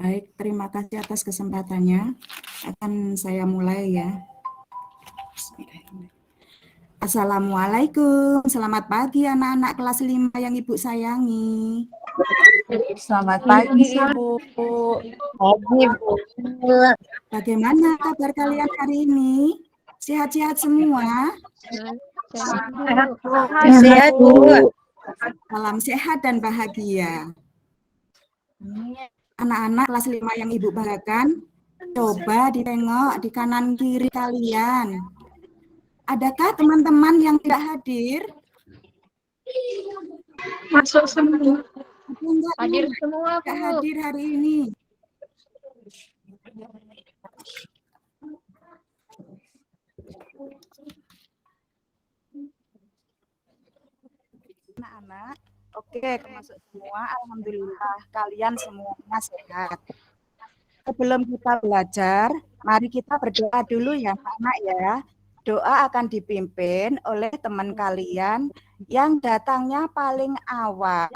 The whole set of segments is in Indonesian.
Baik, terima kasih atas kesempatannya. Akan saya mulai ya. Assalamualaikum, selamat pagi anak-anak kelas 5 yang Ibu sayangi. Selamat pagi, Ibu. Pagi, Bu. Bagaimana kabar kalian hari ini? Sehat-sehat semua? Sehat, Bu. Salam sehat dan bahagia. Anak-anak kelas 5 yang Ibu banggakan, coba ditengok di kanan kiri kalian. Adakah teman-teman yang tidak hadir? Masuk semua. Hadir semua, Bu. Tidak hadir hari ini. Anak-anak, oke, termasuk semua. Alhamdulillah, kalian semuanya sehat. Sebelum kita belajar, mari kita berdoa dulu ya, anak ya. Doa akan dipimpin oleh teman kalian yang datangnya paling awal.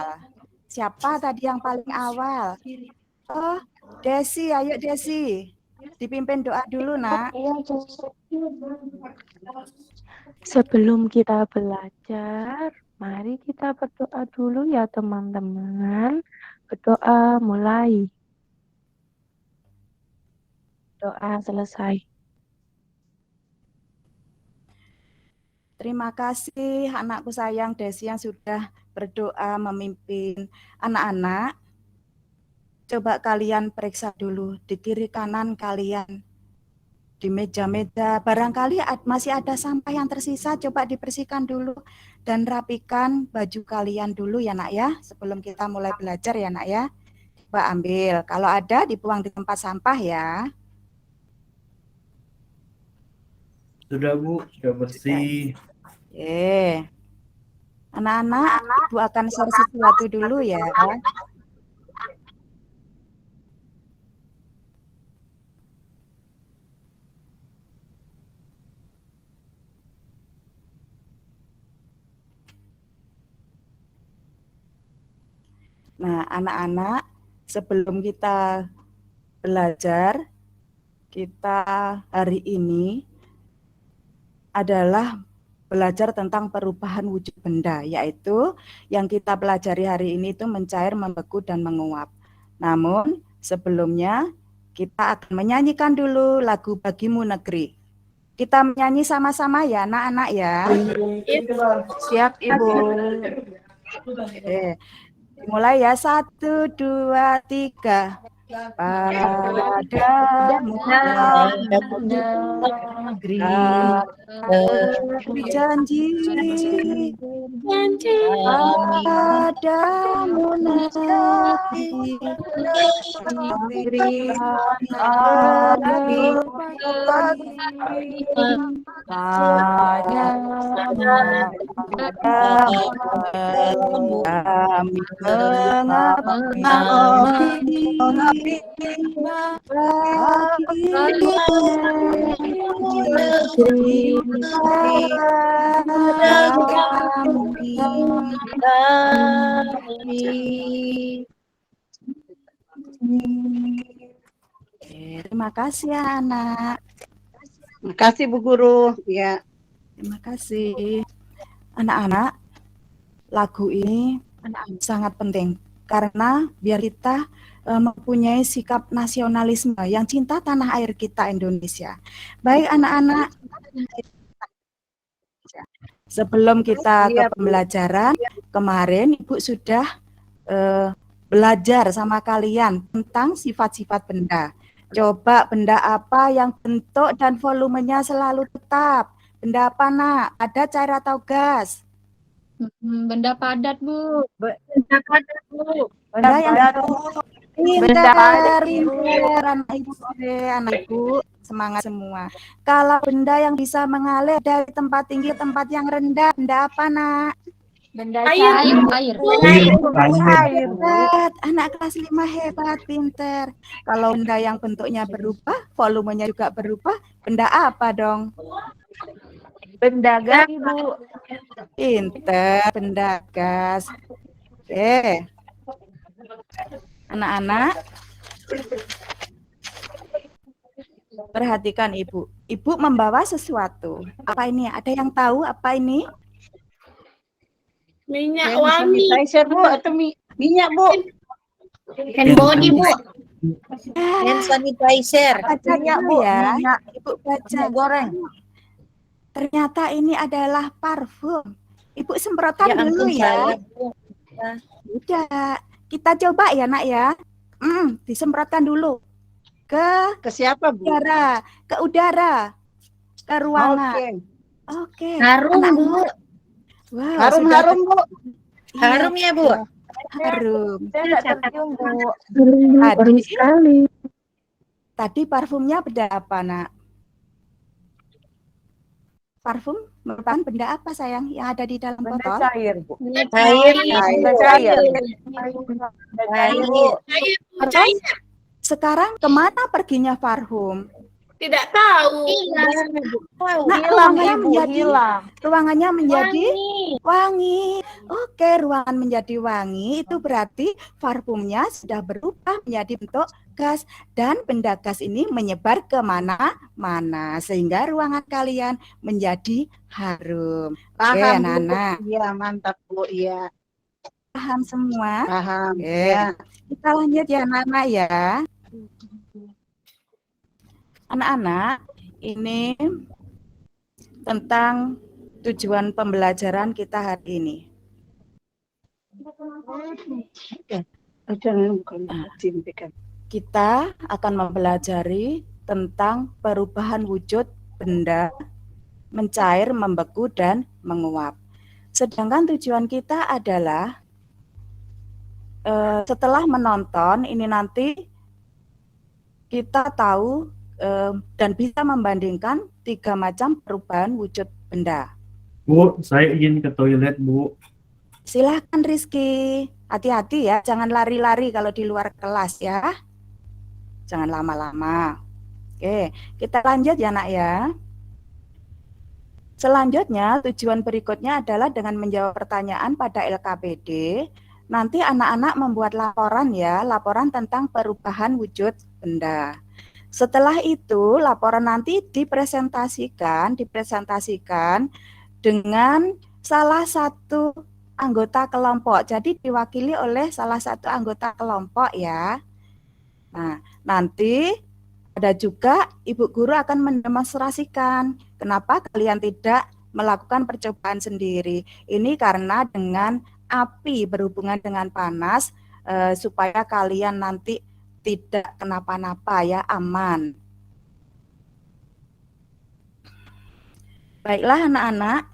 Siapa tadi yang paling awal? Oh, Desi, ayo Desi. Dipimpin doa dulu, Nak. Sebelum kita belajar, mari kita berdoa dulu ya teman-teman. Berdoa mulai. Doa selesai. Terima kasih anakku sayang Desi yang sudah berdoa memimpin. Anak-anak, coba kalian periksa dulu di kiri kanan kalian. Di meja-meja, barangkali masih ada sampah yang tersisa, coba dibersihkan dulu dan rapikan baju kalian dulu ya nak ya, sebelum kita mulai belajar ya nak ya. Coba ambil, kalau ada dibuang di tempat sampah ya. Sudah Bu, sudah bersih. Anak-anak, Ibu akan share sesuatu dulu ya. Nah, anak-anak, sebelum kita belajar, kita hari ini adalah belajar tentang perubahan wujud benda, yaitu yang kita pelajari hari ini itu mencair, membeku, dan menguap. Namun, sebelumnya kita akan menyanyikan dulu lagu Bagimu Negeri. Kita menyanyi sama-sama ya, anak-anak ya. Siap, Ibu. Oke. Mulai ya, 1, 2, 3. Padamu Negeri berjanji, padamu negeri kami mengabdi Terima kasih ya anak. Terima kasih Bu Guru. Ya. Terima kasih. Anak-anak, lagu ini sangat penting karena biar kita mempunyai sikap nasionalisme yang cinta tanah air kita Indonesia. Baik anak-anak, sebelum kita ke pembelajaran, kemarin Ibu sudah belajar sama kalian tentang sifat-sifat benda. Coba benda apa yang bentuk dan volumenya selalu tetap? Benda apa nak? Ada cair atau gas? Benda padat, Bu. Benda padat, Bu. Benda yang pintar, anak ibu, semangat semua. Kalau benda yang bisa mengalir dari tempat tinggi ke tempat yang rendah, benda apa nak? Benda air. Hebat, anak kelas 5 hebat, pinter. Kalau benda yang bentuknya berubah, volumenya juga berubah, benda apa dong? Benda gas, Ibu. Pinter, benda gas. Anak-anak, Perhatikan Ibu. Ibu membawa sesuatu. Apa ini? Ada yang tahu apa ini? Minyak wangi. Sanitizer Bu atau minyak Bu? Hand body, Bu. Hand sanitizer. Baca dulu ya. Ibu baca. Goreng. Ternyata ini adalah parfum. Ibu semprotan dulu ya. Udah. Kita coba ya nak ya. Disemprotkan dulu. Ke siapa Bu? udara. Ke udara. Ke ruangan. Oke. Harum, Bu. Wow, Harum-harum Bu. Iya, Harum ya Bu? harum. Saya tidak tercium, Bu. Baru sekali. Tadi parfumnya benda apa, Nak? Parfum merupakan benda apa, sayang, yang ada di dalam Benda botol? cair, Bu. Air. Benda cair. Air. Sekarang kemana perginya parfum? Tidak tahu. Nah, Hilang, ruangannya Ibu, menjadi hilang. ruangannya menjadi wangi. Oke, ruangan menjadi wangi itu berarti parfumnya sudah berubah menjadi bentuk gas dan benda gas ini menyebar ke mana-mana sehingga ruangan kalian menjadi harum. Oke, Paham Bu. anak-anak. Iya, mantap Bu. Iya, Paham semua? paham. Oke. Ya. Kita lanjut ya anak-anak ya. Anak-anak, ini tentang tujuan pembelajaran kita hari ini. Kita akan mempelajari tentang perubahan wujud benda mencair, membeku, dan menguap. Sedangkan tujuan kita adalah setelah menonton ini nanti kita tahu dan bisa membandingkan 3 macam perubahan wujud benda. Bu, saya ingin ke toilet, Bu. Silahkan Rizky, hati-hati ya, jangan lari-lari kalau di luar kelas ya. Jangan lama-lama. Oke, kita lanjut ya nak ya. Selanjutnya, tujuan berikutnya adalah dengan menjawab pertanyaan pada LKPD. Nanti anak-anak membuat laporan ya, laporan tentang perubahan wujud benda. Setelah itu, laporan nanti dipresentasikan dengan salah satu anggota kelompok. Jadi diwakili oleh salah satu anggota kelompok ya. Nah, nanti ada juga ibu guru akan mendemonstrasikan kenapa kalian tidak melakukan percobaan sendiri. Ini karena dengan api berhubungan dengan panas supaya kalian nanti tidak kenapa-napa ya, aman. Baiklah anak-anak,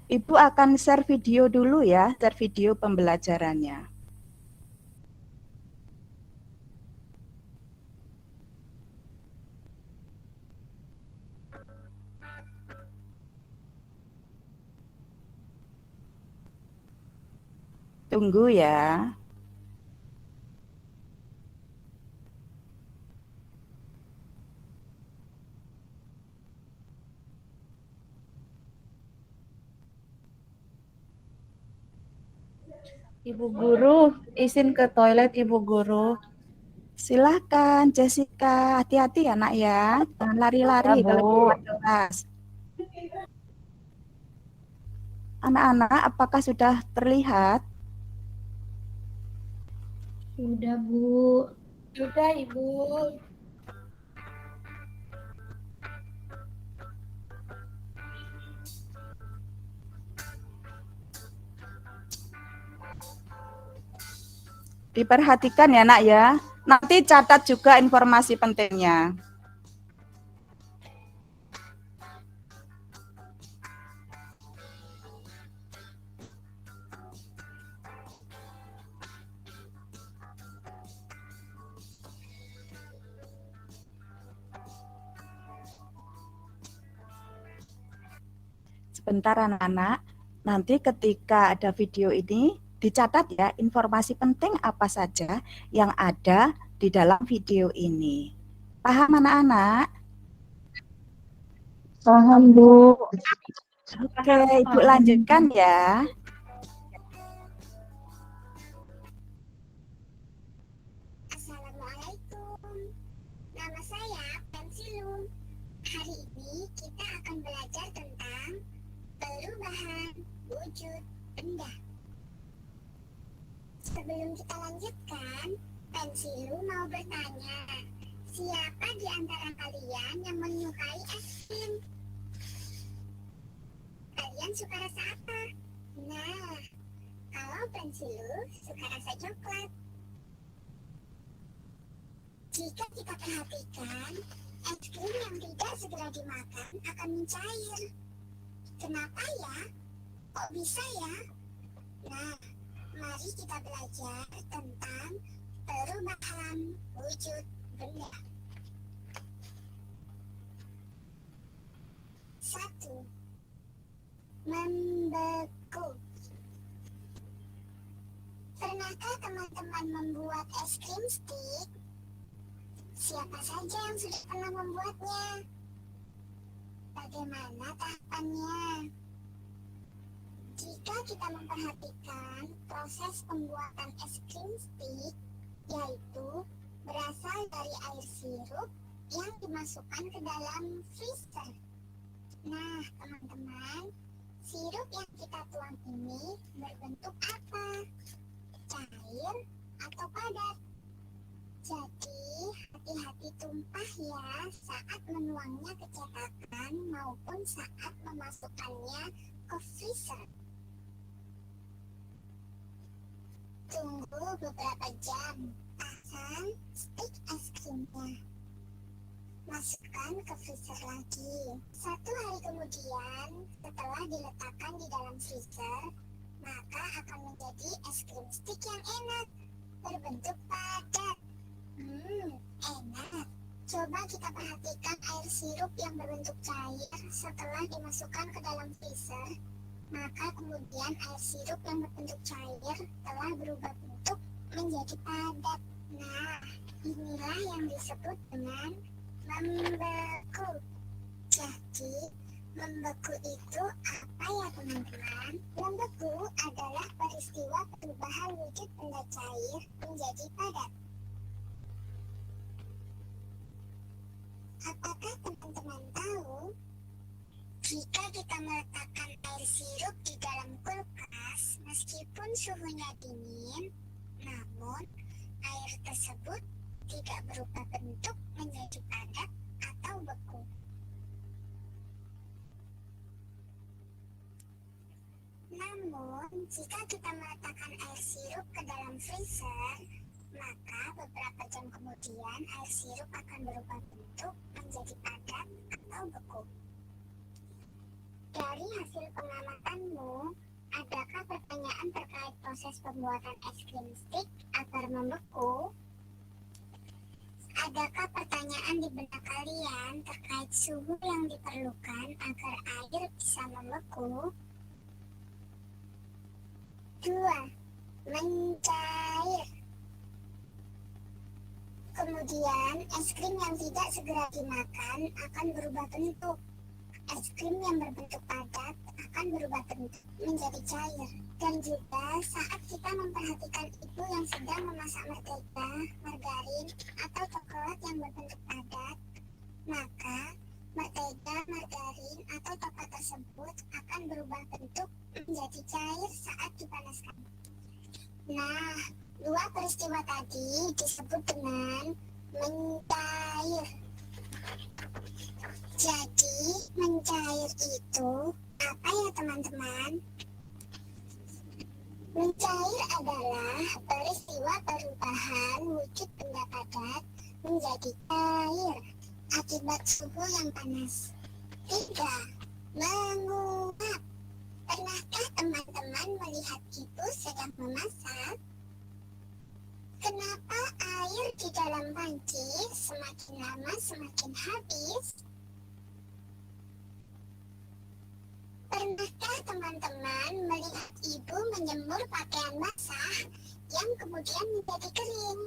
Ibu akan share video dulu ya, share video pembelajarannya. Tunggu ya. Ibu Guru, izin ke toilet Ibu Guru. Silahkan Jessica, hati-hati ya nak ya, jangan lari-lari Ya, Bu. kalau di luar kelas. Anak-anak, apakah sudah terlihat? Sudah, Bu. Sudah Ibu. Diperhatikan ya nak ya, nanti catat juga informasi pentingnya. Sebentar anak-anak, nanti ketika ada video ini dicatat ya informasi penting apa saja yang ada di dalam video ini. Paham anak-anak? Paham, Bu. Oke, Ibu lanjutkan ya. wujud benda. Sebelum kita lanjutkan, Pensilu mau bertanya, siapa di antara kalian yang menyukai es krim? Kalian suka rasa apa? Nah, kalau Pensilu suka rasa coklat. Jika kita perhatikan, es krim yang tidak segera dimakan akan mencair. Kenapa ya? Kok bisa ya? Nah, mari kita belajar tentang perubahan wujud benda. 1. Membeku. Pernahkah teman-teman membuat es krim stick? Siapa saja yang sudah pernah membuatnya? Bagaimana tahapannya? Jika kita memperhatikan proses pembuatan es krim stick, yaitu berasal dari air sirup yang dimasukkan ke dalam freezer. Nah, teman-teman, sirup yang kita tuang ini berbentuk apa? Cair atau padat? Jadi, hati-hati tumpah ya saat menuangnya ke cetakan maupun saat memasukkannya ke freezer. Tunggu beberapa jam, pasang stik es krimnya. Masukkan ke freezer lagi. 1 hari kemudian, setelah diletakkan di dalam freezer, maka akan menjadi es krim stik yang enak, berbentuk padat. Enak. Coba kita perhatikan air sirup yang berbentuk cair setelah dimasukkan ke dalam freezer. Maka kemudian air sirup yang berbentuk cair telah berubah bentuk menjadi padat. Nah, inilah yang disebut dengan membeku. Jadi, membeku itu apa ya teman-teman? Membeku adalah peristiwa perubahan wujud benda cair menjadi padat. Apakah teman-teman tahu, jika kita meletakkan air sirup di dalam kulkas, meskipun suhunya dingin, namun air tersebut tidak berubah bentuk menjadi padat atau beku. Namun, jika kita meletakkan air sirup ke dalam freezer, maka beberapa jam kemudian air sirup akan berubah bentuk menjadi padat atau beku. Dari hasil pengamatanmu, adakah pertanyaan terkait proses pembuatan es krim stick agar membeku? Adakah pertanyaan di benak kalian terkait suhu yang diperlukan agar air bisa membeku? 2. Mencair. Kemudian, es krim yang tidak segera dimakan akan berubah bentuk. Es krim yang berbentuk padat akan berubah bentuk menjadi cair. Dan juga saat kita memperhatikan ibu yang sedang memasak mentega, margarin, atau coklat yang berbentuk padat, maka mentega, margarin, atau coklat tersebut akan berubah bentuk menjadi cair saat dipanaskan. Nah, 2 peristiwa tadi disebut dengan mencair. Jadi, mencair itu apa ya teman-teman? Mencair adalah peristiwa perubahan wujud benda padat menjadi cair akibat suhu yang panas. 3. Menguap. Pernahkah teman-teman melihat ibu sedang memasak? Kenapa air di dalam panci semakin lama semakin habis? Pernahkah teman-teman melihat ibu menjemur pakaian basah yang kemudian menjadi kering?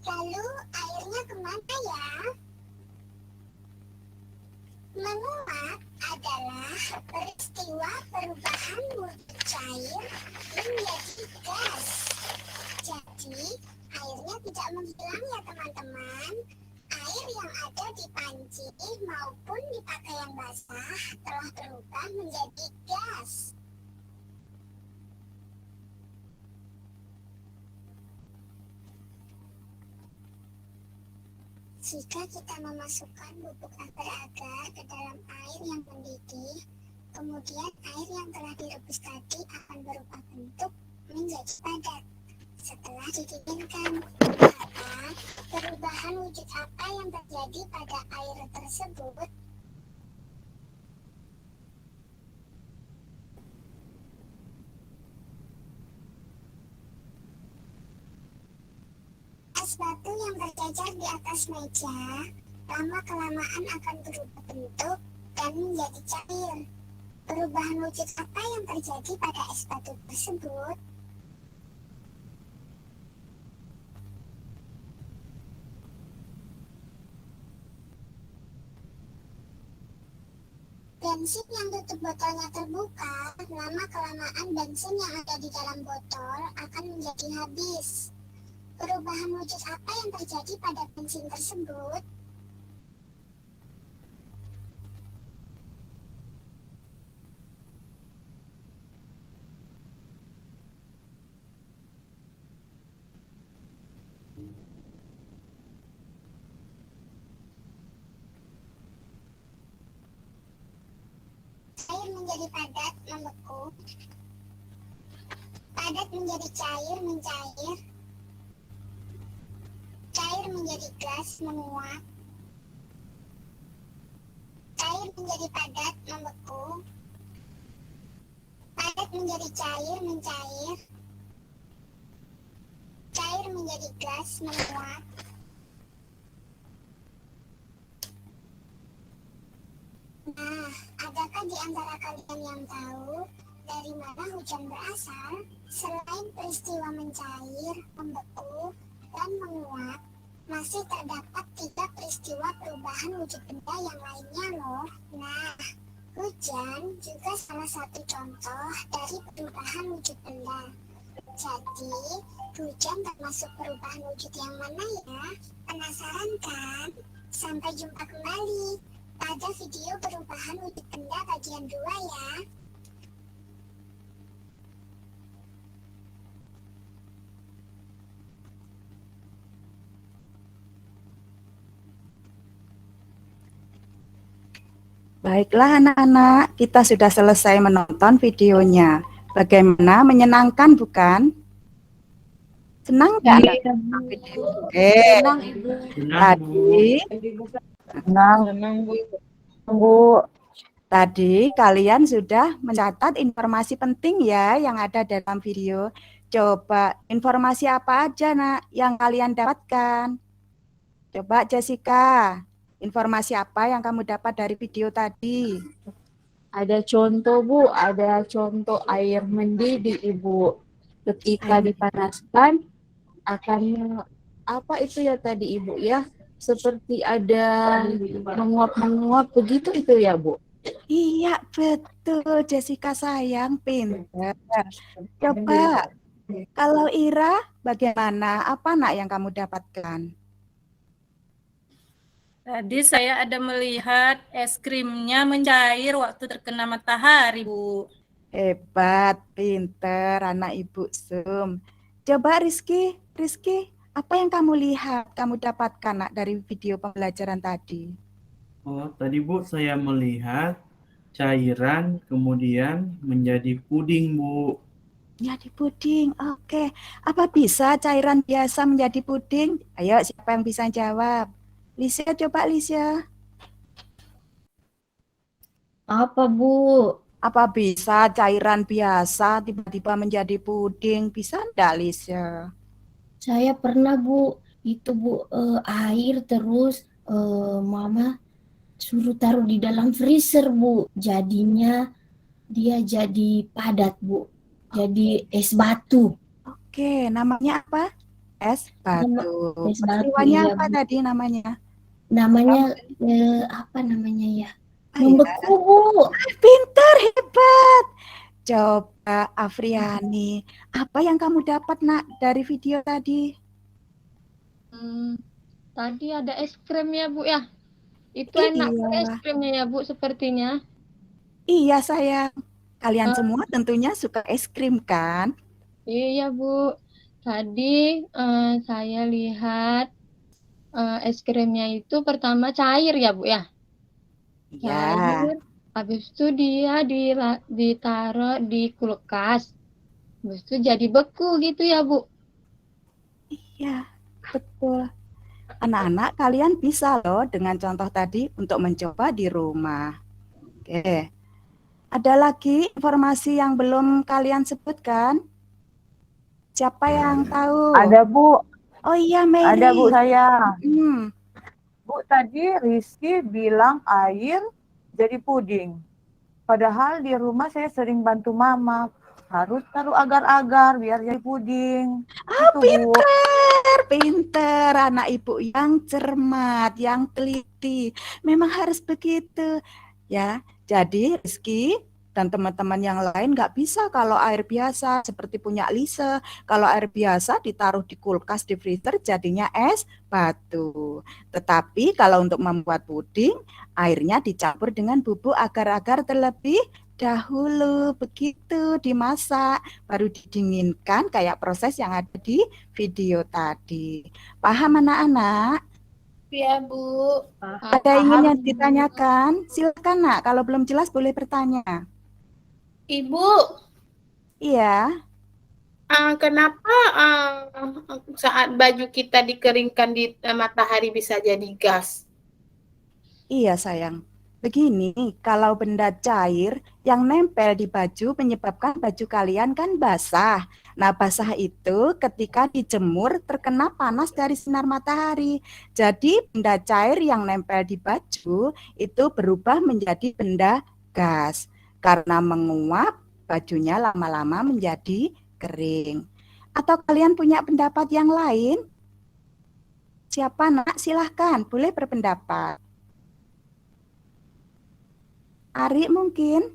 Lalu airnya kemana ya? Menguap adalah peristiwa perubahan wujud cair menjadi gas. Jadi, airnya tidak menghilang ya teman-teman. Air yang ada di panci maupun di pakaian basah telah berubah menjadi gas. Jika kita memasukkan bubuk agar-agar ke dalam air yang mendidih, kemudian air yang telah direbus tadi akan berubah bentuk menjadi padat. Setelah didinginkan, maka perubahan wujud apa yang terjadi pada air tersebut? Es batu yang berjajar di atas meja lama-kelamaan akan berubah bentuk dan menjadi cair. Perubahan wujud apa yang terjadi pada es batu tersebut? Bensin yang tutup botolnya terbuka, lama-kelamaan bensin yang ada di dalam botol akan menjadi habis. Perubahan wujud apa yang terjadi pada bensin tersebut? Cair menjadi padat, membeku. Padat menjadi cair, mencair. Cair menjadi gas, menguap. Cair menjadi padat, membeku. Padat menjadi cair, mencair. Cair menjadi gas, menguap. Nah, adakah di antara kalian yang tahu dari mana hujan berasal? Selain peristiwa mencair, membeku, dan menguap, masih terdapat 3 peristiwa perubahan wujud benda yang lainnya loh. Nah, hujan juga salah satu contoh dari perubahan wujud benda. Jadi, hujan termasuk perubahan wujud yang mana ya? Penasaran kan? Sampai jumpa kembali pada video perubahan wujud benda bagian 2 ya. Baiklah anak-anak, kita sudah selesai menonton videonya. Bagaimana, menyenangkan bukan? Senang nggak? Iya, Bu. Senang, Ibu. Senang, Bu. Tadi kalian sudah mencatat informasi penting ya yang ada dalam video. Coba informasi apa aja nak yang kalian dapatkan? Coba Jessica, informasi apa yang kamu dapat dari video tadi? Ada contoh, Bu. Ada contoh air mendidih, Ibu. Ketika dipanaskan akan apa itu ya tadi, Ibu ya? Seperti ada menguap-menguap begitu itu ya, Bu. Iya betul Jessica sayang, pintar. Coba kalau Ira bagaimana? Apa nak yang kamu dapatkan? Tadi saya ada melihat es krimnya mencair waktu terkena matahari, Bu. Hebat, pintar anak Ibu Sum. Coba Rizky, apa yang kamu lihat, kamu dapatkan nak dari video pembelajaran tadi? Oh, tadi Bu, saya melihat cairan kemudian menjadi puding, Bu. Menjadi puding, oke. Apa bisa cairan biasa menjadi puding? Ayo, siapa yang bisa jawab? Lisha, coba Lisha. Apa, Bu? Apa bisa cairan biasa tiba-tiba menjadi puding? Bisa enggak, Lisha? Saya pernah, Bu. Itu, Bu, air terus Mama suruh taruh di dalam freezer, Bu. Jadinya dia jadi padat, Bu. Jadi es batu. Oke, namanya apa? Es batu. Es batu, Peristiwanya iya, apa Bu. tadi namanya? Namanya apa namanya ya? Ah, ya. Membeku, Bu. Pintar, hebat. Coba Afriani, apa yang kamu dapat nak dari video tadi? Tadi ada es krim ya, Bu ya. Itu Iya. enak es krimnya ya, Bu, sepertinya. Iya sayang, kalian semua tentunya suka es krim kan? Iya, Bu. Tadi saya lihat es krimnya itu pertama cair ya Bu ya? Ya, Cair. Habis itu dia ditaruh di kulkas. Habis itu jadi beku gitu ya Bu? iya, betul. Anak-anak, kalian bisa loh dengan contoh tadi untuk mencoba di rumah. Oke. Ada lagi informasi yang belum kalian sebutkan? Siapa yang tahu? Ada Bu, Oh iya, ada Bu Mary. saya. Hmm, Bu, tadi Rizky bilang air jadi puding. Padahal di rumah saya sering bantu mama. Harus taruh agar-agar biar jadi puding. Itu Bu. pinter, pinter. Anak ibu yang cermat, yang teliti. Memang harus begitu. Ya, jadi Rizky dan teman-teman yang lain nggak bisa kalau air biasa seperti punya Lise. Kalau air biasa ditaruh di kulkas, di freezer jadinya es batu. Tetapi kalau untuk membuat puding, airnya dicampur dengan bubuk agar-agar terlebih dahulu. Begitu dimasak, baru didinginkan kayak proses yang ada di video tadi. Paham anak-anak? Ya, Bu. Ada ingin yang ditanyakan? Silakan nak, kalau belum jelas boleh bertanya. Ibu, Iya, kenapa saat baju kita dikeringkan di matahari bisa jadi gas? iya sayang. Begini, kalau benda cair yang nempel di baju menyebabkan baju kalian kan basah. Nah, basah itu ketika dijemur terkena panas dari sinar matahari. Jadi, benda cair yang nempel di baju itu berubah menjadi benda gas. Karena menguap, bajunya lama-lama menjadi kering. Atau kalian punya pendapat yang lain? Siapa nak? Silahkan, boleh berpendapat. Ari mungkin?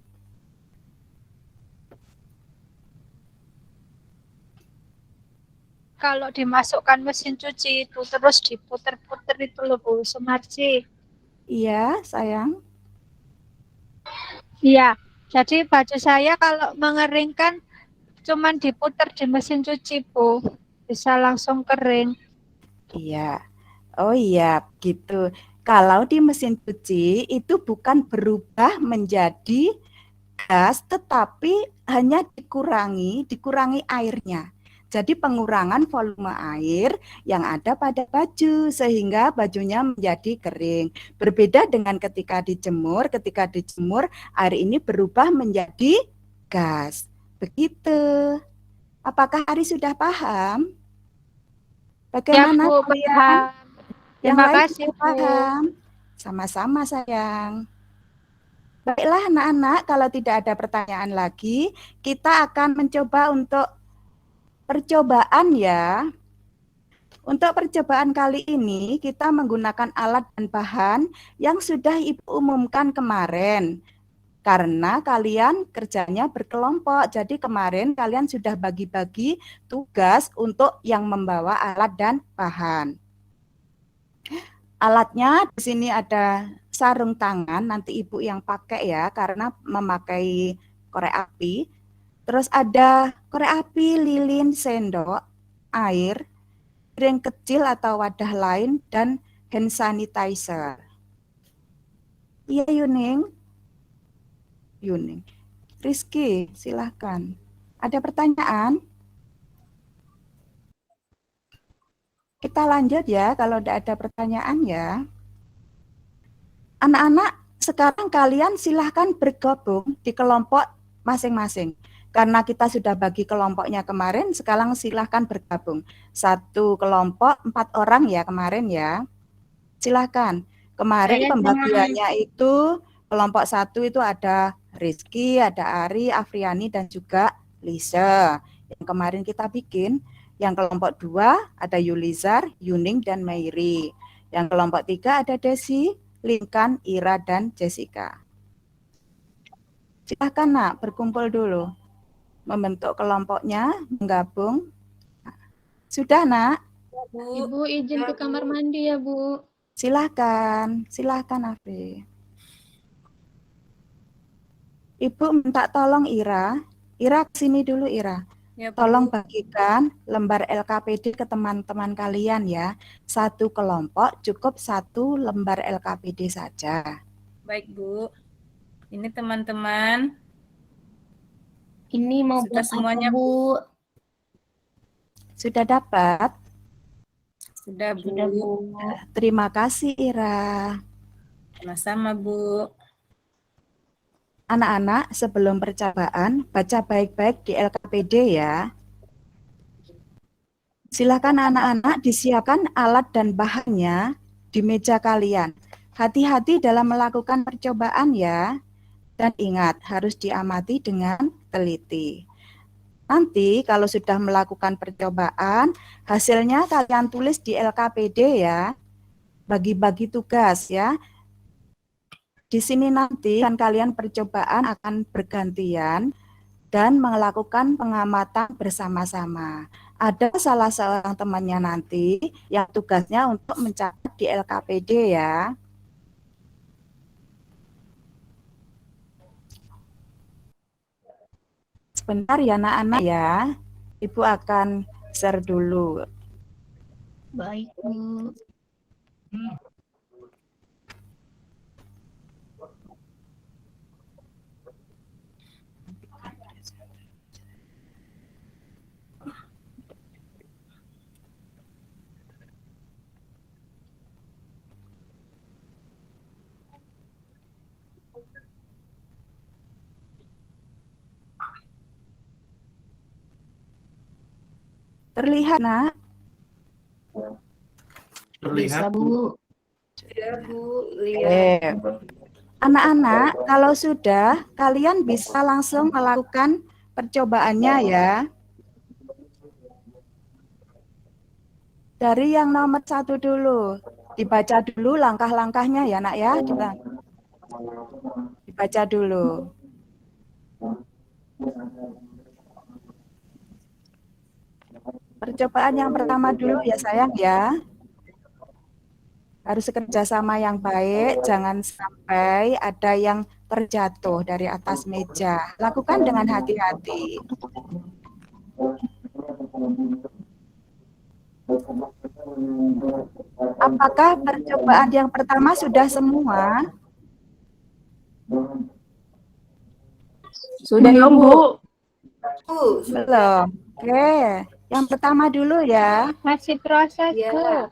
Kalau dimasukkan mesin cuci itu terus diputer-puter itu loh Bu, Sumarji. Iya, sayang. Iya, jadi baju saya kalau mengeringkan cuman diputer di mesin cuci Bu, bisa langsung kering. Iya. Oh iya, gitu. Kalau di mesin cuci itu bukan berubah menjadi gas, tetapi hanya dikurangi airnya. Jadi pengurangan volume air yang ada pada baju sehingga bajunya menjadi kering. Berbeda dengan ketika dijemur air ini berubah menjadi gas. Begitu. Apakah Ari sudah paham? Ya Bagaimana Bu, kalian? paham. Yang Terima lain kasih sudah Bu. paham? Sama-sama sayang. Baiklah anak-anak, kalau tidak ada pertanyaan lagi, kita akan mencoba untuk percobaan ya. Untuk percobaan kali ini, kita menggunakan alat dan bahan yang sudah Ibu umumkan kemarin. Karena kalian kerjanya berkelompok, jadi kemarin kalian sudah bagi-bagi tugas untuk yang membawa alat dan bahan. Alatnya di sini ada sarung tangan, nanti Ibu yang pakai ya, karena memakai korek api. Terus ada korek api, lilin, sendok, air, piring kecil atau wadah lain, dan hand sanitizer. Iya Yuning? Yuning. Rizky, silahkan. Ada pertanyaan? Kita lanjut ya, kalau tidak ada pertanyaan ya. Anak-anak, sekarang kalian silahkan bergabung di kelompok masing-masing. Karena kita sudah bagi kelompoknya kemarin, sekarang silahkan bergabung. Satu kelompok 4 orang ya kemarin ya. Silahkan. Kemarin pembagiannya itu kelompok 1 itu ada Rizky, ada Ari, Afriani, dan juga Lisa. Yang kemarin kita bikin. Yang kelompok 2 ada Yulizar, Yuning, dan Mary. Yang kelompok 3 ada Desi, Linkan, Ira, dan Jessica. Silahkan nak, berkumpul dulu. Membentuk kelompoknya, menggabung. Sudah nak? Ibu izin ke kamar mandi ya Bu. Silahkan Afri. Ibu minta tolong Ira. Ira kesini dulu Ira. Ya, Bu. Tolong bagikan lembar LKPD ke teman-teman kalian ya. Satu kelompok cukup 1 lembar LKPD saja. Baik, Bu. Ini teman-teman. Ini mau Sudah buat semuanya, apa, Bu? Sudah dapat? Sudah, Bu. Sudah, Bu. Terima kasih, Ira. Sama-sama, Bu. Anak-anak, sebelum percobaan, baca baik-baik di LKPD ya. Silakan anak-anak disiapkan alat dan bahannya di meja kalian. Hati-hati dalam melakukan percobaan ya. Dan ingat, harus diamati dengan teliti. Nanti kalau sudah melakukan percobaan, hasilnya kalian tulis di LKPD ya. Bagi-bagi tugas ya. Di sini nanti kan kalian percobaan akan bergantian dan melakukan pengamatan bersama-sama. Ada salah seorang temannya nanti yang tugasnya untuk mencatat di LKPD ya. Sebentar ya anak-anak ya. Ibu akan share dulu. Baik, Bu. Terlihat, Nak? Terlihat, Bisa, Bu. Sudah, Bu. Lihat. Anak-anak, kalau sudah, kalian bisa langsung melakukan percobaannya ya. Dari yang nomor 1 dulu. Dibaca dulu langkah-langkahnya ya, Nak ya. Dibaca dulu. Percobaan yang pertama dulu ya sayang ya. Harus kerjasama yang baik, jangan sampai ada yang terjatuh dari atas meja. Lakukan dengan hati-hati. Apakah percobaan yang pertama sudah semua? Sudah, Ibu. Belum. Oke, yang pertama dulu ya. Masih proses, Ya. Bu.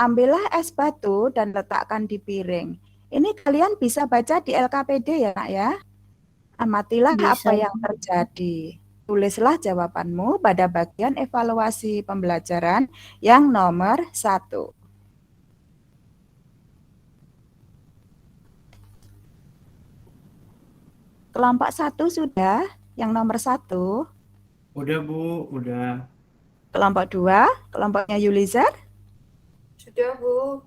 Ambillah es batu dan letakkan di piring. Ini kalian bisa baca di LKPD ya, Nak ya. Amatilah Bisa. apa yang terjadi. Tulislah jawabanmu pada bagian evaluasi pembelajaran yang nomor 1. Kelompok 1 sudah, yang nomor 1. udah Bu, udah. Kelompok 2, kelompoknya Yulizar. Sudah, Bu.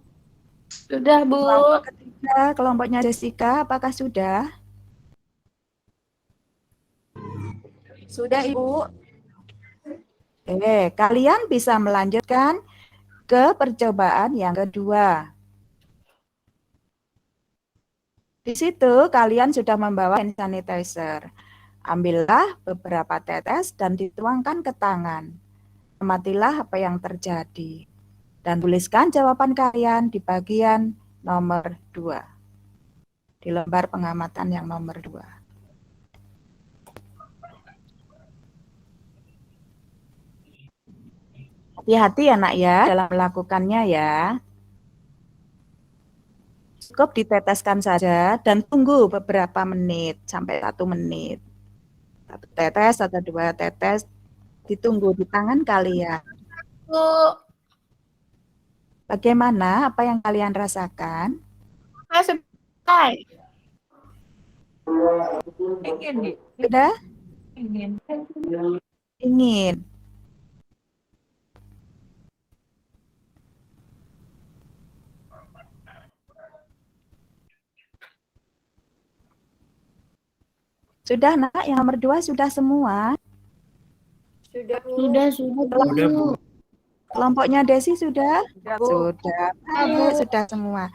Sudah, Bu. Kelompok ketiga, kelompoknya Jessica, apakah sudah? Sudah, Ibu. Kalian bisa melanjutkan ke percobaan yang kedua. Di situ kalian sudah membawa hand sanitizer. Ambillah beberapa tetes dan dituangkan ke tangan. Amatilah apa yang terjadi. Dan tuliskan jawaban kalian di bagian nomor 2. Di lembar pengamatan yang nomor 2. Hati-hati ya nak ya dalam melakukannya ya. Cukup diteteskan saja dan tunggu beberapa menit sampai 1 menit. 1 tetes atau 2 tetes ditunggu di tangan kalian. Bu. Bagaimana apa yang kalian rasakan? Selesai. Ingin nih. Sudah? Ingin. Ingin. Sudah nak, yang nomor 2 sudah semua. Sudah, Bu. Sudah, Bu. Kelompoknya Desi sudah? Sudah, Bu. Sudah. Baik, sudah semua.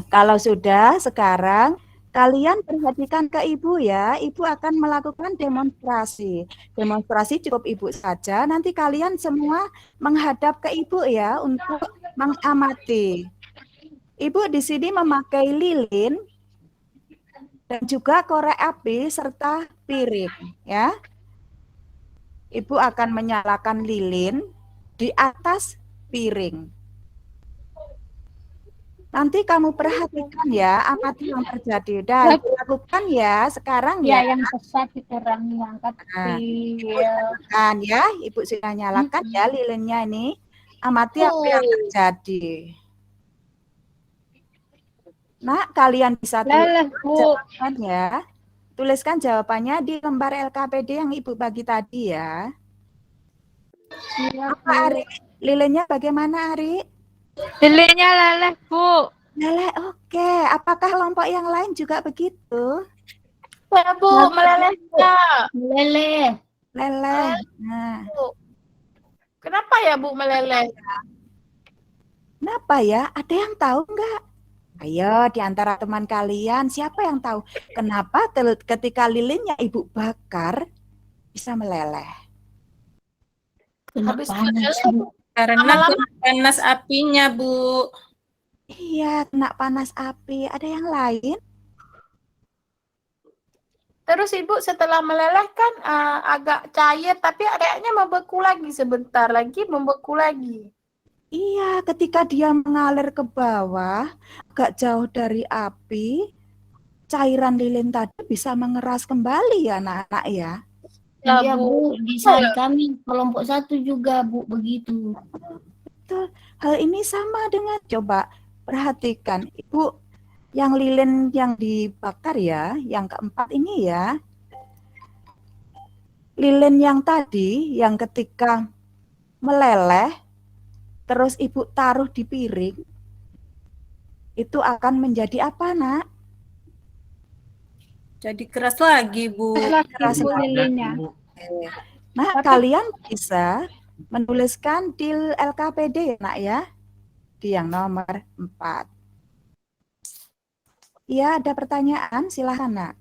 Kalau sudah, sekarang kalian perhatikan ke Ibu ya. Ibu akan melakukan demonstrasi. Demonstrasi cukup Ibu saja. Nanti kalian semua menghadap ke Ibu ya untuk mengamati. Ibu di sini memakai lilin dan juga korek api serta piring ya. Ibu akan menyalakan lilin di atas piring. Nanti kamu perhatikan ya, amati yang terjadi. Dah, Ibu lakukan ya sekarang ya. Ya, yang sesat sekarang mengangkat Nah, Ibu pil. nyalakan ya, Ibu sudah nyalakan ya lilinnya ini. Amati apa yang terjadi. Nah, kalian bisa Leleh, tuliskan Bu. jawabannya. Tuliskan jawabannya di lembar LKPD yang Ibu bagi tadi ya. Siap, Apa Ari? Lilinnya bagaimana Ari? Lilinnya leleh, Bu. Leleh, oke. Apakah kelompok yang lain juga begitu? Ya, Bu, meleleh. Meleleh. Leleh. Nah, Kenapa ya, Bu, meleleh? kenapa ya? Ada yang tahu nggak? Ayo, di antara teman kalian, siapa yang tahu kenapa ketika lilinnya Ibu bakar bisa meleleh? Kena Habis panas, meleleh, Bu. Karena lama-lama panas apinya, Bu. Iya, kena panas api. Ada yang lain? terus Ibu setelah meleleh kan agak cair, tapi kayaknya membeku lagi sebentar lagi, membeku lagi. Iya, ketika dia mengalir ke bawah, agak jauh dari api, cairan lilin tadi bisa mengeras kembali ya anak-anak ya. Ya, Iya, Bu. Bu. Di saat kami kelompok 1 juga, Bu, begitu. Betul. Hal ini sama dengan, coba perhatikan, Ibu, yang lilin yang dibakar ya, yang keempat ini ya. Lilin yang tadi, yang ketika meleleh, terus Ibu taruh di piring, itu akan menjadi apa, Nak? Jadi keras lagi, Bu. Keras Bu, lagi. lilinnya. Nah, kalian bisa menuliskan di LKPD, Nak ya, di yang nomor 4. Iya, ada pertanyaan? Silahkan, Nak.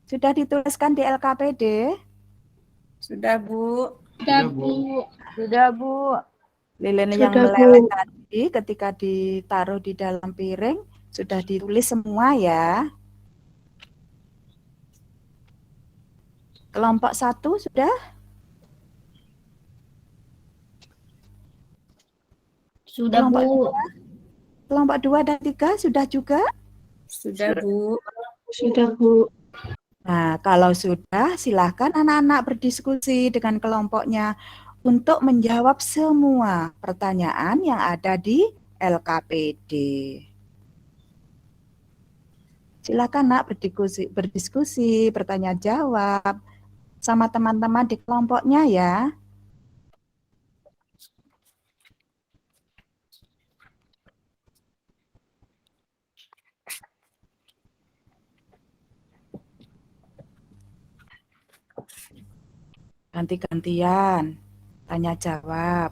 Sudah dituliskan di LKPD? Sudah, Bu. Sudah, Bu. Sudah, Bu. Lilin yang Sudah, meleleh Bu. tadi ketika ditaruh di dalam piring sudah ditulis semua ya. Kelompok 1 sudah? Sudah, Kelompok Bu. 2? Kelompok 2 dan 3 sudah juga? Sudah, Bu. Sudah, Bu. Nah, kalau sudah, silakan anak-anak berdiskusi dengan kelompoknya untuk menjawab semua pertanyaan yang ada di LKPD. Silakan, Nak, berdiskusi, bertanya jawab sama teman-teman di kelompoknya ya. Ganti-gantian, tanya jawab.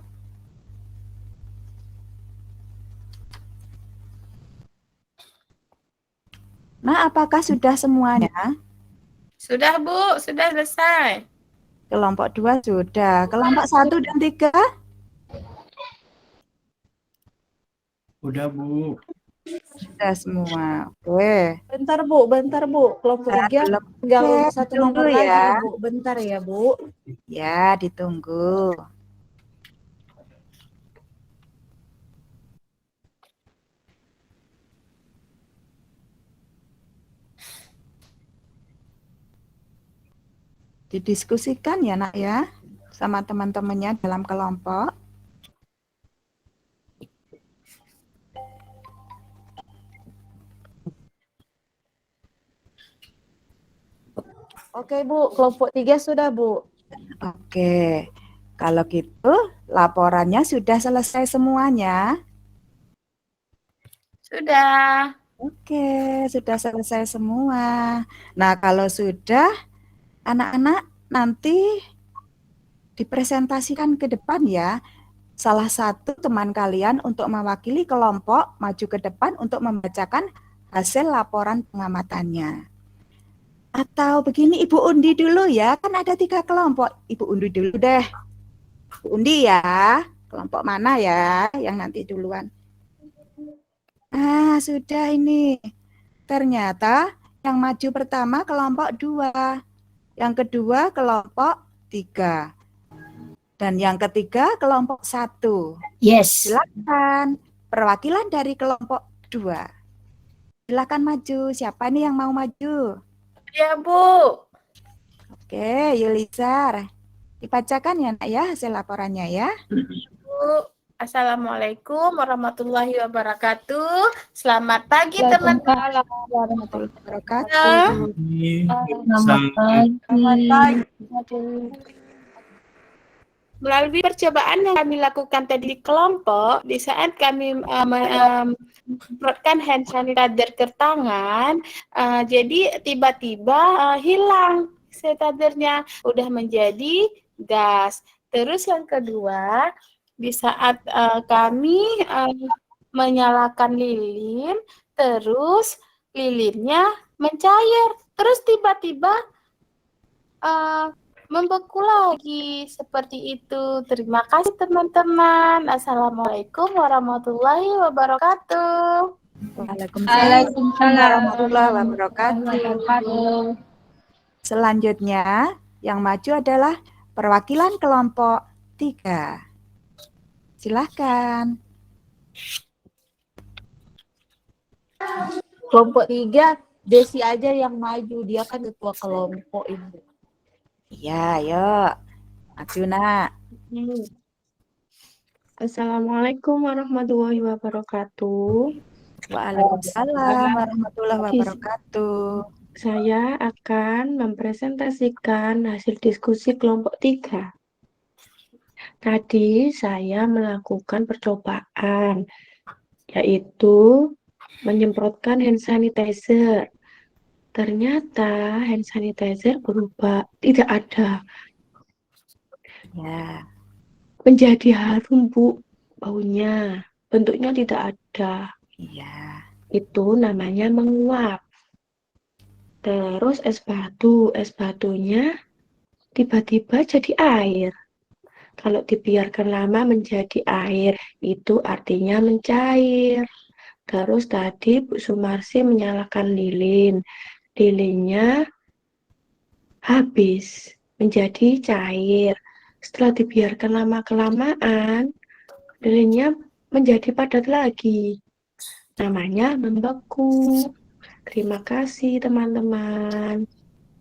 Nah, apakah sudah semuanya? Sudah, Bu. Sudah selesai. Kelompok 2 sudah. Kelompok 1 dan 3? Udah, Bu. Sudah semua. Oke. Bentar, Bu. Kelompok 3 Belum. tinggal Oke, 1 ditunggu nomor ya. lagi, Bu. Bentar ya, Bu. Ya, ditunggu. Didiskusikan ya, Nak ya, sama teman-temannya dalam kelompok. Oke, Bu. Kelompok 3 sudah, Bu. Oke. Kalau gitu, laporannya sudah selesai semuanya. Sudah. Oke, sudah selesai semua. Nah, kalau sudah, anak-anak nanti dipresentasikan ke depan ya. Salah satu teman kalian untuk mewakili kelompok maju ke depan untuk membacakan hasil laporan pengamatannya. Atau begini, Ibu undi dulu ya, kan ada 3 kelompok. Ibu undi dulu deh. Ibu undi ya, kelompok mana ya yang nanti duluan. Ah, sudah ini. Ternyata yang maju pertama kelompok 2, yang kedua kelompok 3, dan yang ketiga kelompok 1. Yes. Silakan perwakilan dari kelompok 2. Silakan maju. Siapa nih yang mau maju? Ya, Bu. Oke, Yulizar. Dibacakan ya, Nak ya, hasil laporannya ya. Bu. Assalamualaikum warahmatullahi wabarakatuh. Selamat pagi teman-teman. Warahmatullahi wabarakatuh. Selamat pagi. Melalui percobaan yang kami lakukan tadi di kelompok, di saat kami memprotkan hand sanitizer ke tangan, jadi tiba-tiba hilang sanitizernya, udah menjadi gas. Terus yang kedua, di saat kami menyalakan lilin, terus lilinnya mencair, terus tiba-tiba membeku lagi, seperti itu. Terima kasih teman-teman. Assalamualaikum warahmatullahi wabarakatuh. Waalaikumsalam warahmatullahi wabarakatuh. Selanjutnya, yang maju adalah perwakilan kelompok 3. Silahkan. Kelompok 3, Desi aja yang maju, dia kan ketua kelompok ini. Iya, ayo. Maju, Nak. Assalamualaikum warahmatullahi wabarakatuh. Waalaikumsalam warahmatullahi wabarakatuh. Saya akan mempresentasikan hasil diskusi kelompok 3. Tadi saya melakukan percobaan, yaitu menyemprotkan hand sanitizer. Ternyata hand sanitizer berubah, tidak ada. Ya. Menjadi harum, Bu, baunya. Bentuknya tidak ada. Iya. Itu namanya menguap. Terus es batunya tiba-tiba jadi air. Kalau dibiarkan lama menjadi air, itu artinya mencair. Terus tadi Bu Sumarsi menyalakan lilin. Lilinnya habis menjadi cair. Setelah dibiarkan lama-kelamaan, lilinnya menjadi padat lagi. Namanya membeku. Terima kasih teman-teman.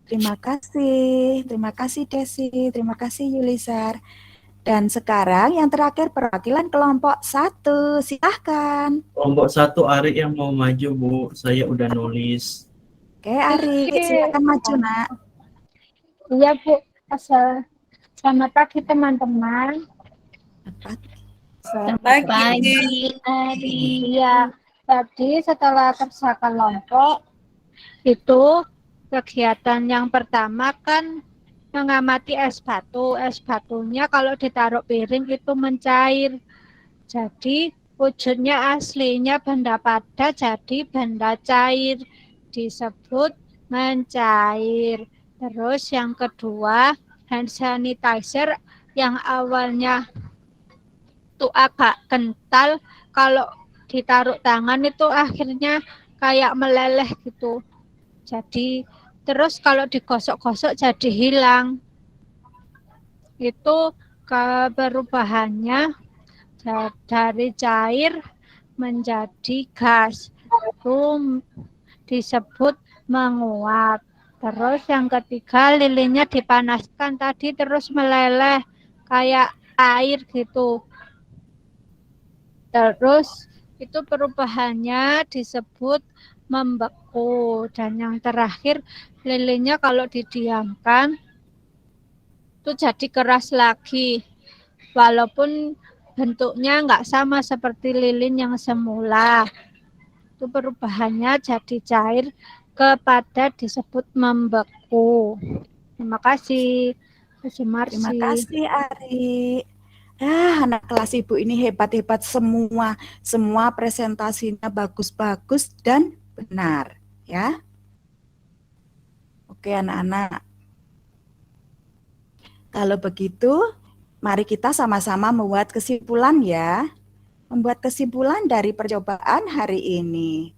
Terima kasih Desi, terima kasih Yulizar. Dan sekarang yang terakhir perwakilan kelompok 1, silahkan. Kelompok 1 Ari yang mau maju, Bu. Saya udah nulis. Oke, Ari, silakan maju, Nak. Iya, Bu. Selamat pagi, teman-teman. Selamat pagi, Ari. Iya, tadi setelah kerja kelompok, itu kegiatan yang pertama kan mengamati es batu. Es batunya kalau ditaruh piring itu mencair. Jadi wujudnya aslinya benda padat jadi benda cair, disebut mencair. Terus yang kedua, hand sanitizer yang awalnya itu agak kental, kalau ditaruh tangan itu akhirnya kayak meleleh gitu. Jadi terus kalau digosok-gosok jadi hilang. Itu perubahannya dari cair menjadi gas. Itu disebut menguap. Terus yang ketiga, lilinnya dipanaskan tadi terus meleleh kayak air gitu. Terus itu perubahannya disebut membeku. Dan yang terakhir, lilinnya kalau didiamkan itu jadi keras lagi. Walaupun bentuknya nggak sama seperti lilin yang semula. itu perubahannya jadi cair ke padat disebut membeku. Terima kasih, Bu Sumarsi. Terima kasih Ari. Anak kelas Ibu ini hebat-hebat semua. Semua presentasinya bagus-bagus dan benar, ya. Oke, anak-anak. Kalau begitu, mari kita sama-sama membuat kesimpulan ya. Membuat kesimpulan dari percobaan hari ini.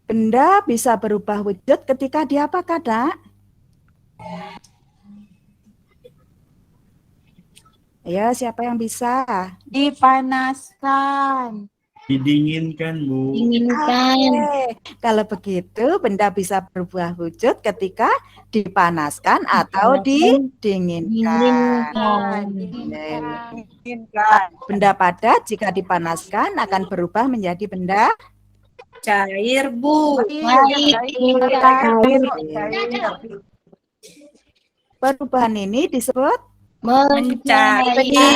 Benda bisa berubah wujud ketika diapakan, Nak? Ayo, siapa yang bisa? Dipanaskan. Didinginkan, Bu. Dinginkan. Oke. Kalau begitu, benda bisa berubah wujud ketika dipanaskan atau didinginkan. Benda padat jika dipanaskan akan berubah menjadi benda Cair, Bu. cair. Perubahan ini disebut cair.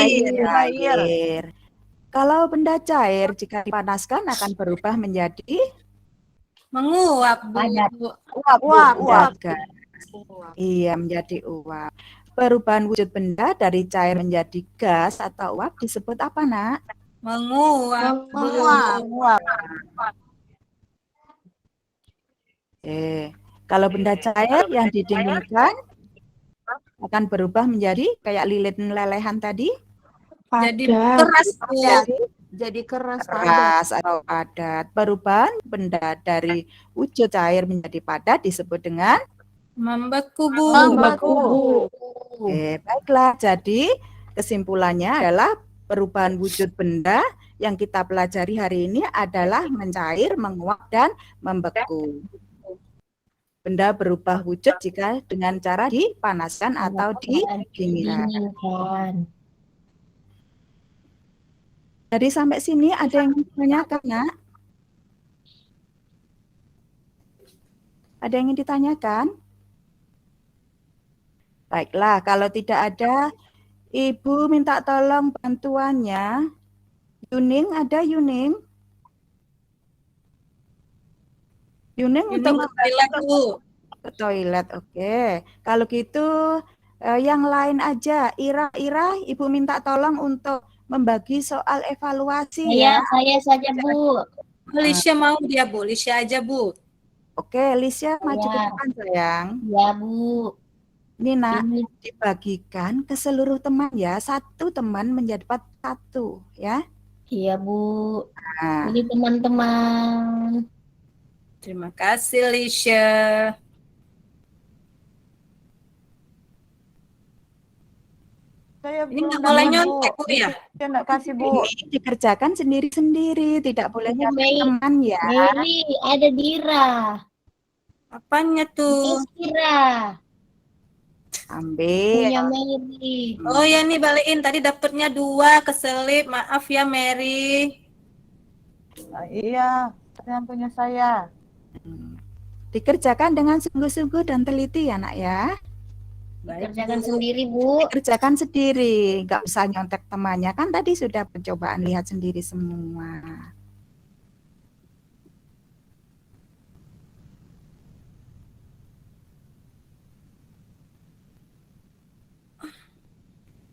Kalau benda cair jika dipanaskan akan berubah menjadi Menguap, Bu. uap. Iya, menjadi uap. Perubahan wujud benda dari cair menjadi gas atau uap disebut apa, Nak? Menguap. Kalau benda cair yang didinginkan akan berubah menjadi kayak lilin lelehan tadi? Jadi keras, Bu. Jadi keras. Keras atau padat. Perubahan benda dari wujud cair menjadi padat disebut dengan Membeku, Bu. Baiklah. Jadi kesimpulannya adalah perubahan wujud benda yang kita pelajari hari ini adalah mencair, menguap, dan membeku. Benda berubah wujud jika dengan cara dipanaskan atau didinginkan. Jadi sampai sini ada yang ditanyakan, Nak? Ada yang ingin ditanyakan? Baiklah, kalau tidak ada, Ibu minta tolong bantuannya. Yuning, ada Yuning? Yuning untuk ke toilet, Bu. Ke toilet, oke. Kalau gitu yang lain aja. Ira, Ibu minta tolong untuk membagi soal evaluasi ya. Saya saja, Bu. Lisha mau dia, Bu. Lisha aja, Bu. Oke, Lisha maju ke depan, sayang. Ya, Bu. Ini, Nak, dibagikan ke seluruh teman ya. Satu teman menjadi satu, ya. Iya, Bu. Nah. Ini teman-teman. Terima kasih, Lisha. Ini nggak boleh nyontek, Bu, ya? Saya nggak kasih, Bu. Ini dikerjakan sendiri-sendiri, tidak boleh nyontek teman ya. Mary, ada Dira. Apanya tuh? Dira. Ambil. Punya Mary. Oh ya, nih balikin. Tadi dapatnya 2, keselip. Maaf ya, Mary. Iya, yang punya saya. Dikerjakan dengan sungguh-sungguh dan teliti ya, Nak ya. Kerjakan sendiri, Bu. Kerjakan sendiri, nggak usah nyontek temannya. Kan tadi sudah percobaan lihat sendiri semua.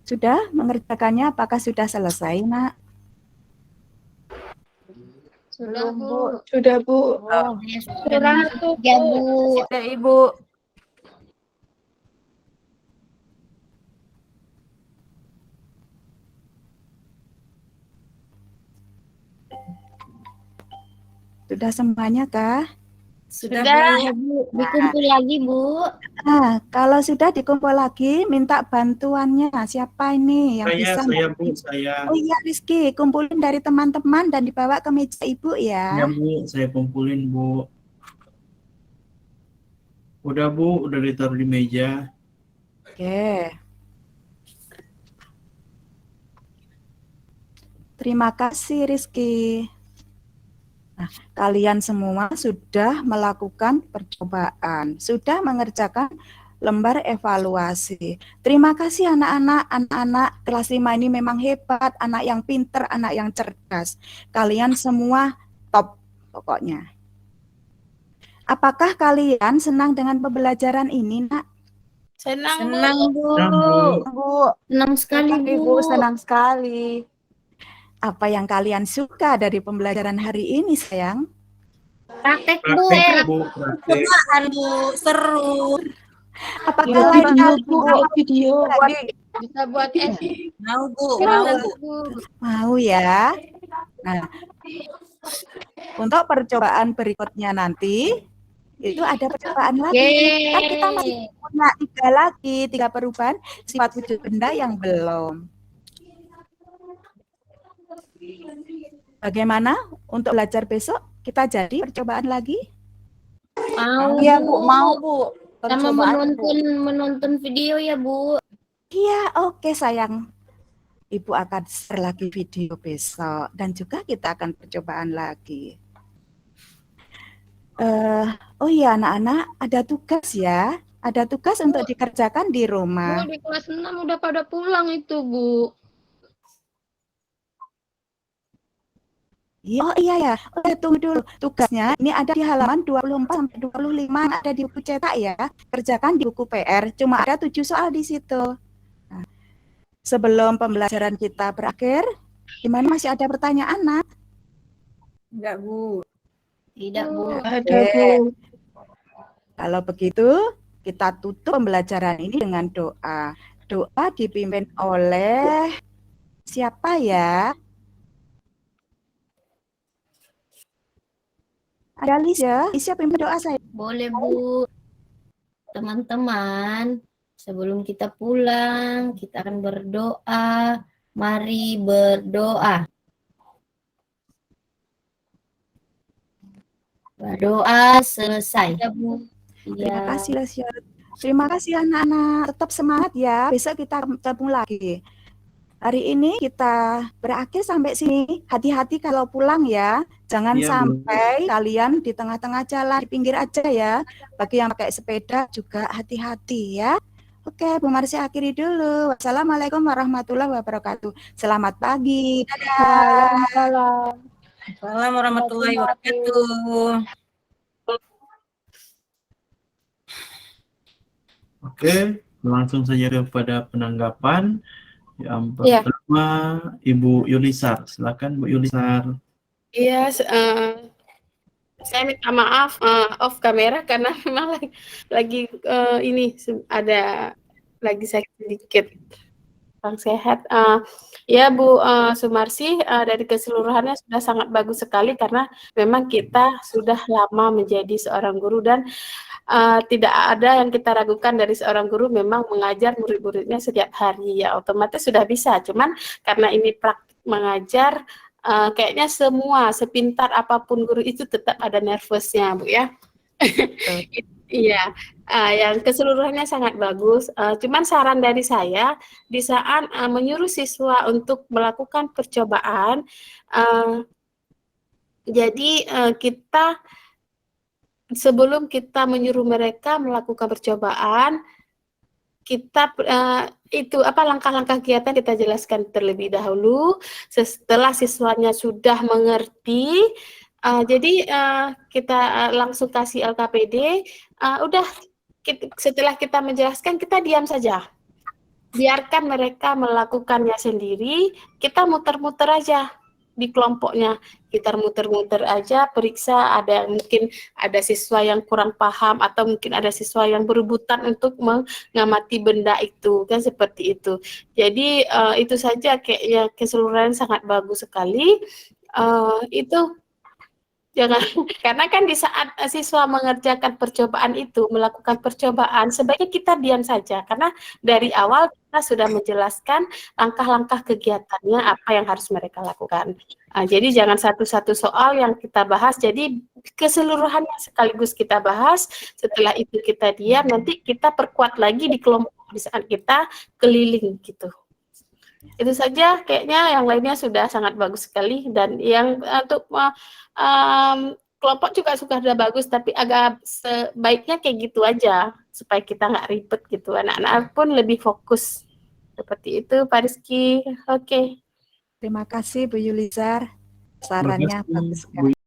Sudah mengerjakannya? Apakah sudah selesai, Nak? Sudah, Bu. Sudah, Bu. Kurang ya, Bu. Sudah, Ibu. Sudah semuanya kah? Sudah, Bu. Dikumpul lagi, Bu. Nah, kalau sudah dikumpul lagi, minta bantuannya. Siapa ini yang bisa? Saya, Bu, saya. Oh iya, Rizky, kumpulin dari teman-teman dan dibawa ke meja Ibu ya. Ya, Bu, saya kumpulin, Bu. Udah, Bu, udah ditaruh di meja. Oke. Terima kasih, Rizky. Nah, kalian semua sudah melakukan percobaan, sudah mengerjakan lembar evaluasi. Terima kasih anak-anak. Anak-anak kelas 5 ini memang hebat, anak yang pinter, anak yang cerdas. Kalian semua top pokoknya. Apakah kalian senang dengan pembelajaran ini, Nak? Senang, Senang, Bu. Bu. Senang, Bu. Bu, Senang sekali, Ibu, Bu. senang sekali. Apa yang kalian suka dari pembelajaran hari ini, sayang? Praktek, Bu. Praktek, Bu. Praktek. Cobaan, Bu. Seru. Apakah Ada lain video, kali Bu, ada video. Bisa buat Mau, Bu. Mau, Bu. mau ya? Nah, untuk percobaan berikutnya nanti itu ada percobaan lagi. Kan kita masih punya 3 lagi, 3 perubahan sifat wujud benda yang belum. Bagaimana untuk belajar besok? Kita jadi percobaan lagi? Mau, Iya, Bu, mau, Bu. Sama Percobaan, Bu. menonton video ya, Bu. Iya, oke sayang. Ibu akan share lagi video besok dan juga kita akan percobaan lagi. Oh iya anak-anak, ada tugas ya. Ada tugas untuk dikerjakan di rumah. Bu, di kelas 6 udah pada pulang itu, Bu. Oh iya ya, tunggu dulu. Tugasnya ini ada di halaman 24 sampai 25, ada di buku cetak ya. Kerjakan di buku PR, cuma ada 7 soal di situ. Nah, sebelum pembelajaran kita berakhir, gimana masih ada pertanyaan, Nak? Enggak, Bu. Tidak, Bu. Ada, Bu. Kalau begitu, kita tutup pembelajaran ini dengan doa. Doa dipimpin oleh siapa ya? Ada Lisya. Lisya pimpin doa saya. Boleh, Bu. Teman-teman, sebelum kita pulang, kita akan berdoa. Mari berdoa. Berdoa selesai. Ya, Bu. Terima kasih Lisya. Terima kasih anak-anak. Tetap semangat ya. Besok kita ketemu lagi. Hari ini kita berakhir sampai sini. Hati-hati kalau pulang ya. Jangan Iya, Bu. sampai kalian di tengah-tengah jalan, di pinggir aja ya. Bagi yang pakai sepeda juga hati-hati ya. Oke, Bu Marsya akhiri dulu. Wassalamualaikum warahmatullahi wabarakatuh. Selamat pagi. Dadah. Assalamualaikum warahmatullahi wabarakatuh. Oke, langsung saja kepada penanggapan. Yang Iya. pertama, Ibu Yulisar. Silakan Bu Yulisar. Iya, saya minta maaf off kamera karena memang lagi ini ada lagi sakit sedikit. Kurang sehat. Ya Bu Sumarsi, dari keseluruhannya sudah sangat bagus sekali karena memang kita sudah lama menjadi seorang guru dan tidak ada yang kita ragukan dari seorang guru memang mengajar murid-muridnya setiap hari ya otomatis sudah bisa. Cuman karena ini praktik mengajar kayaknya semua sepintar apapun guru itu tetap ada nervousnya Bu ya. Iya, yang keseluruhannya sangat bagus. Cuman saran dari saya di saat menyuruh siswa untuk melakukan percobaan, jadi kita sebelum kita menyuruh mereka melakukan percobaan, kita itu apa langkah-langkah kegiatan kita jelaskan terlebih dahulu. Setelah siswanya sudah mengerti, jadi kita langsung kasih LKPD. Udah setelah kita menjelaskan kita diam saja. Biarkan mereka melakukannya sendiri. Kita muter-muter aja di kelompoknya, kita muter-muter aja, periksa ada mungkin ada siswa yang kurang paham atau mungkin ada siswa yang berebutan untuk mengamati benda itu, kan seperti itu. Jadi itu saja kayaknya keseluruhan sangat bagus sekali. Itu jangan karena kan di saat siswa mengerjakan percobaan itu melakukan percobaan sebaiknya kita diam saja karena dari awal kita sudah menjelaskan langkah-langkah kegiatannya apa yang harus mereka lakukan. Jadi jangan satu-satu soal yang kita bahas, jadi keseluruhannya sekaligus kita bahas. Setelah itu kita diam, nanti kita perkuat lagi di kelompok di saat kita keliling gitu. Itu saja kayaknya, yang lainnya sudah sangat bagus sekali dan yang untuk kelompok juga sudah bagus tapi agak sebaiknya kayak gitu aja supaya kita nggak ribet gitu. Anak-anak pun lebih fokus. Seperti itu Pak Rizky. Oke. Terima kasih Bu Yulizar. Sarannya Terima kasih, bagus Bu sekali.